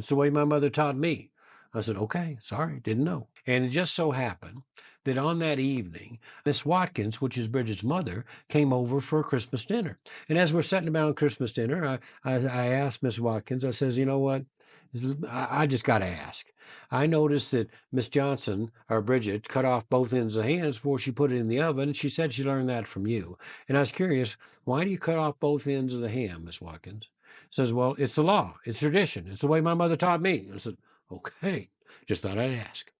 It's the way my mother taught me. I said, okay, sorry, didn't know. And it just so happened that on that evening, Miss Watkins, which is Bridget's mother, came over for Christmas dinner. And as we're sitting down Christmas dinner, I asked Miss Watkins, I says, you know what? I just got to ask. I noticed that Miss Johnson, or Bridget, cut off both ends of the hands before she put it in the oven. She said she learned that from you. And I was curious, why do you cut off both ends of the ham, Miss Watkins? Says, well, it's the law. It's tradition. It's the way my mother taught me. I said, okay, just thought I'd ask.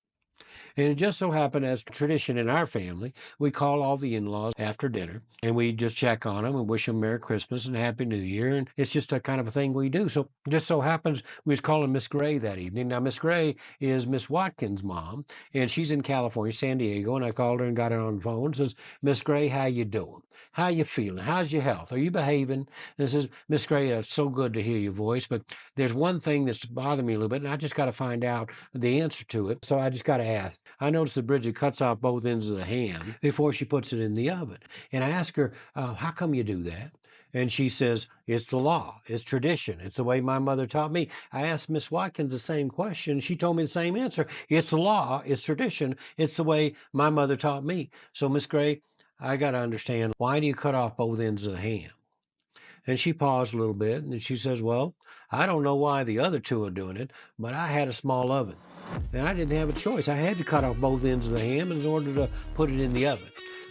And it just so happened, as tradition in our family, we call all the in-laws after dinner and we just check on them and wish them Merry Christmas and Happy New Year. And it's just a kind of a thing we do. So just so happens we was calling Miss Gray that evening. Now, Miss Gray is Miss Watkins' mom, and she's in California, San Diego. And I called her and got her on the phone. Says, Miss Gray, how you doing? How you feeling? How's your health? Are you behaving? And it says, Miss Gray, it's so good to hear your voice, but there's one thing that's bothering me a little bit, and I just got to find out the answer to it. So I just got to ask. I noticed that Bridget cuts off both ends of the ham before she puts it in the oven. And I ask her, how come you do that? And she says, it's the law, it's tradition, it's the way my mother taught me. I asked Miss Watkins the same question. She told me the same answer. It's the law, it's tradition, it's the way my mother taught me. So, Miss Gray, I got to understand, why do you cut off both ends of the ham? And she paused a little bit and she says, well, I don't know why the other two are doing it, but I had a small oven and I didn't have a choice. I had to cut off both ends of the ham in order to put it in the oven.